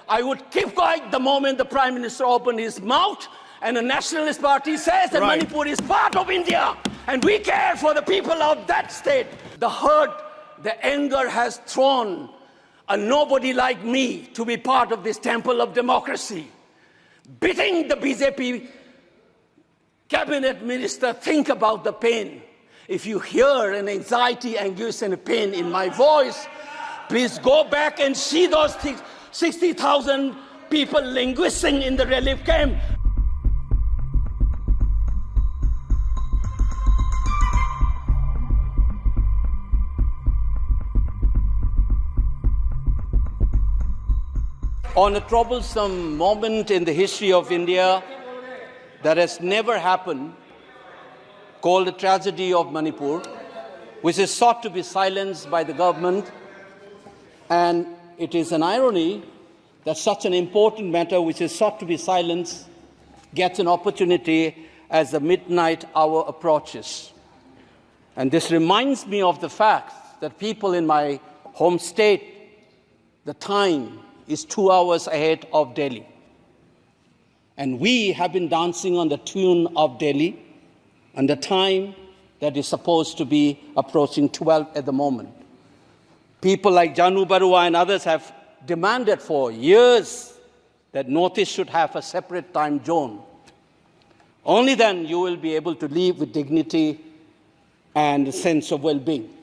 I would keep quiet the moment the Prime Minister opened his mouth and the Nationalist Party says that Manipur is part of India and we care for the people of that state. The hurt, the anger has thrown a nobody like me to be part of this temple of democracy. Beating the BJP cabinet minister, think about the pain. If you hear an anxiety, anguish and pain in my voice, please go back and see those 60,000 people languishing in the relief camp. On a troublesome moment in the history of India that has never happened, called the tragedy of Manipur, which is sought to be silenced by the government. And it is an irony that such an important matter which is sought to be silenced gets an opportunity as the midnight hour approaches. And this reminds me of the fact that people in my home state, the time is 2 hours ahead of Delhi. And we have been dancing on the tune of Delhi and the time that is supposed to be approaching 12 at the moment. People like Janu Barua and others have demanded for years that Northeast should have a separate time zone. Only then you will be able to live with dignity and a sense of well-being.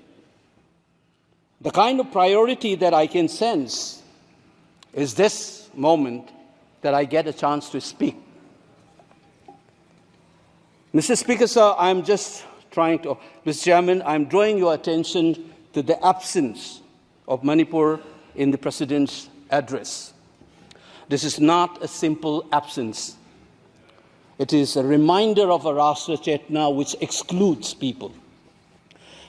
The kind of priority that I can sense is this moment that I get a chance to speak. Mr. Speaker, sir, Mr. Chairman, I'm drawing your attention to the absence of Manipur in the President's address. This is not a simple absence. It is a reminder of a Rashtra Chetna which excludes people.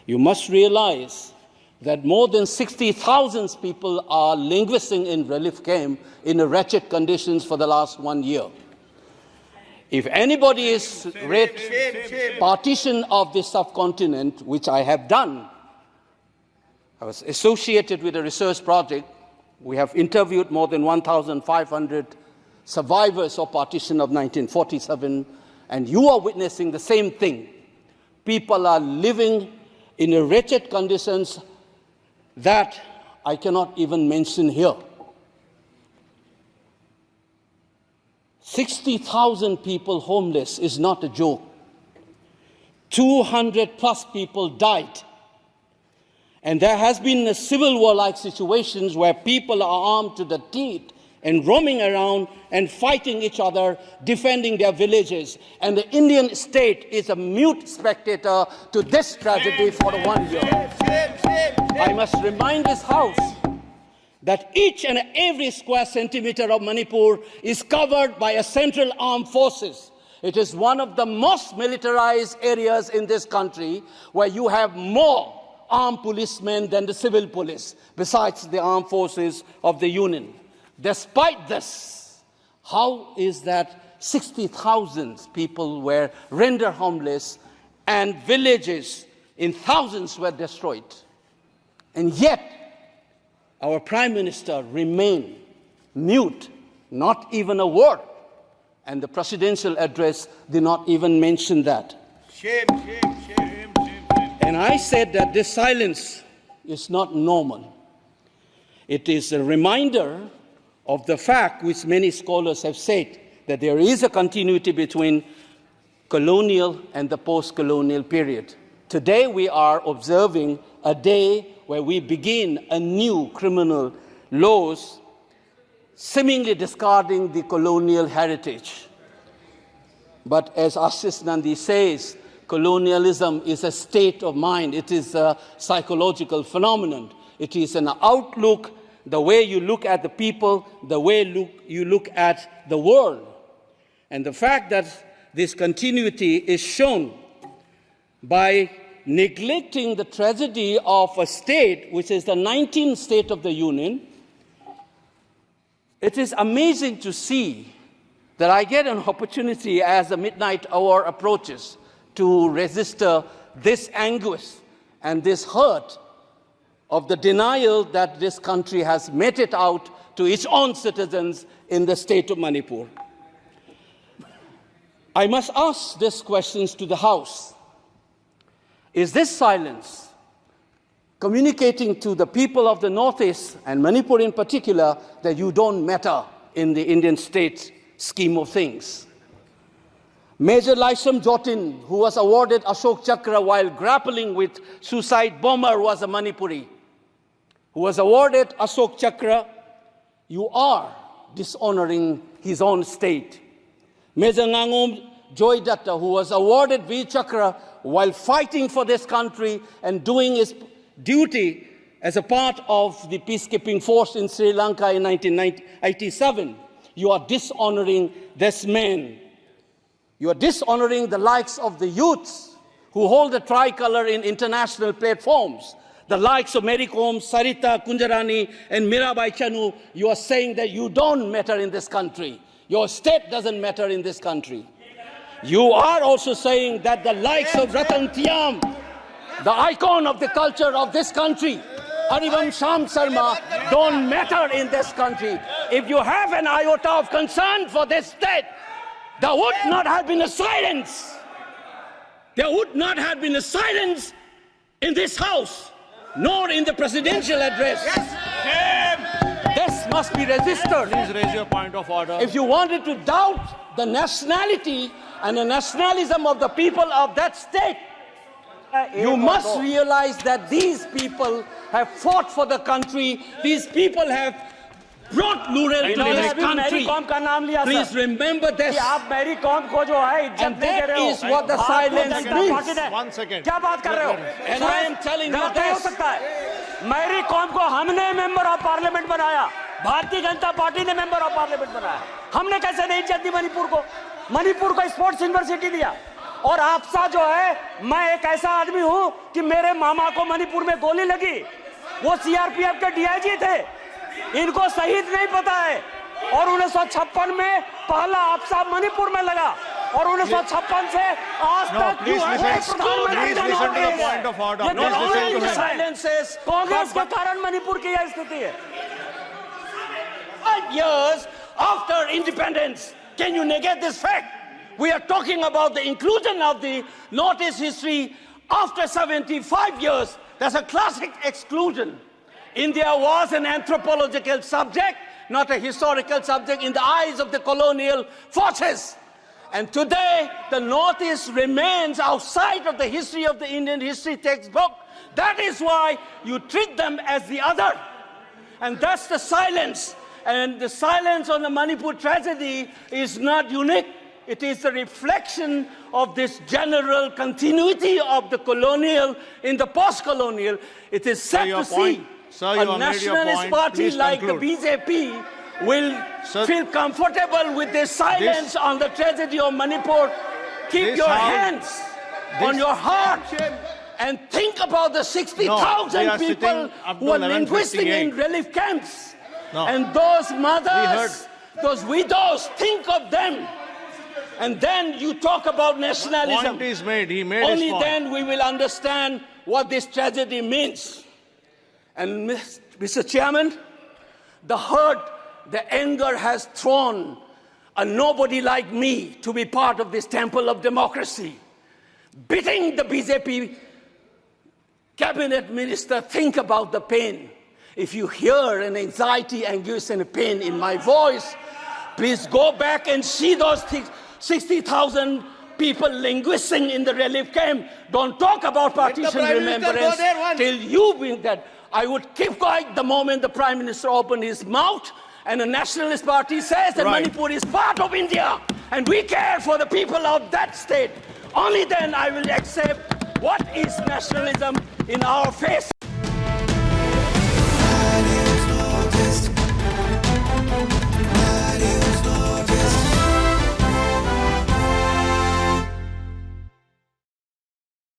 You must realize that more than 60,000 people are languishing in relief camp in wretched conditions for the last 1 year. If anybody is read partition of this subcontinent, which I have done, I was associated with a research project. We have interviewed more than 1,500 survivors of partition of 1947, and you are witnessing the same thing. People are living in wretched conditions that I cannot even mention here. 60,000 people homeless is not a joke. 200 plus people died. And there has been a civil war-like situations where people are armed to the teeth and roaming around and fighting each other, defending their villages. And the Indian state is a mute spectator to this tragedy for 1 year. I must remind this House that each and every square centimeter of Manipur is covered by a central armed forces. It is one of the most militarized areas in this country where you have more armed policemen than the civil police, besides the armed forces of the Union. Despite this, how is that 60,000 people were rendered homeless and villages in thousands were destroyed? And yet, our Prime Minister remained mute, not even a word. And the presidential address did not even mention that. Shame, shame, shame, shame, shame. And I said that this silence is not normal. It is a reminder of the fact which many scholars have said, that there is a continuity between colonial and the post-colonial period. Today we are observing a day where we begin a new criminal laws, seemingly discarding the colonial heritage. But as Ashish Nandi says, colonialism is a state of mind. It is a psychological phenomenon. It is an outlook, the way you look at the people, the way you look at the world. And the fact that this continuity is shown by neglecting the tragedy of a state which is the 19th state of the Union. It is amazing to see that I get an opportunity as the midnight hour approaches to register this anguish and this hurt of the denial that this country has meted out to its own citizens in the state of Manipur. I must ask these questions to the House. Is this silence communicating to the people of the Northeast, and Manipur in particular, that you don't matter in the Indian state scheme of things? Major Laisam Jotin, who was awarded Ashok Chakra while grappling with suicide bomber, was a Manipuri, who was awarded Ashok Chakra. You are dishonoring his own state. Major Ngangom Joy Datta, who was awarded Veer Chakra while fighting for this country and doing his duty as a part of the peacekeeping force in Sri Lanka in 1987. You are dishonoring this man. You are dishonoring the likes of the youths who hold the tricolor in international platforms. The likes of Mary Kom, Sarita Kunjarani, and Mirabai Chanu. You are saying that you don't matter in this country. Your state doesn't matter in this country. You are also saying that the likes of Ratan Tiam, the icon of the culture of this country, Harivam Sham Sarma, don't matter in this country. If you have an iota of concern for this state, there would not have been a silence. There would not have been a silence in this House, nor in the presidential address. This must be registered. Please raise your point of order. If you wanted to doubt the nationality and the nationalism of the people of that state, you must realize that these people have fought for the country. These people have brought rural to this country. Please remember this. And that is what the silence brings. 1 second. And I am telling you this. Mary Kom को हमने member of parliament बनाया, Bharatiya Janata party ने member of parliament बनाया। हमने कैसे नहीं इज्जत दी मणिपुर को स्पोर्ट्स यूनिवर्सिटी दिया। और आपसा जो है, मैं एक ऐसा आदमी हूं कि मेरे मामा को मणिपुर में गोली लगी, वो सीआरपीएफ के डीआईजी थे, इनको शहीद नहीं पता है। और 1956 में पहला आपसा मणिपुर में लगा, और 1956 से आज तक कांग्रेस के कारण मणिपुर की यह स्थिति है। 5 years after independence, can you negate this fact? We are talking about the inclusion of the Northeast history after 75 years. That's a classic exclusion. India was an anthropological subject, not a historical subject in the eyes of the colonial forces. And today, the Northeast remains outside of the history of the Indian history textbook. That is why you treat them as the other. And that's the silence. And the silence on the Manipur tragedy is not unique. It is a reflection of this general continuity of the colonial in the post-colonial. It is sad to see a nationalist party like the BJP will feel comfortable with this silence on the tragedy of Manipur. Keep your hands on your heart and think about the 60,000 people who are linguistic in relief camps. And those mothers, those widows, think of them. And then you talk about nationalism. Point is made. He made Only his point. then we will understand what this tragedy means. And Mr. Chairman, the hurt, the anger has thrown a nobody like me to be part of this temple of democracy. Beating the BJP cabinet minister, think about the pain. If you hear an anxiety, anguish, and a pain in my voice, please go back and see those 60,000 people linguisting in the relief camp. Don't talk about partition remembrance till you bring that. I would keep quiet the moment the Prime Minister opened his mouth and the Nationalist Party says that Manipur is part of India and we care for the people of that state. Only then I will accept what is nationalism in our face.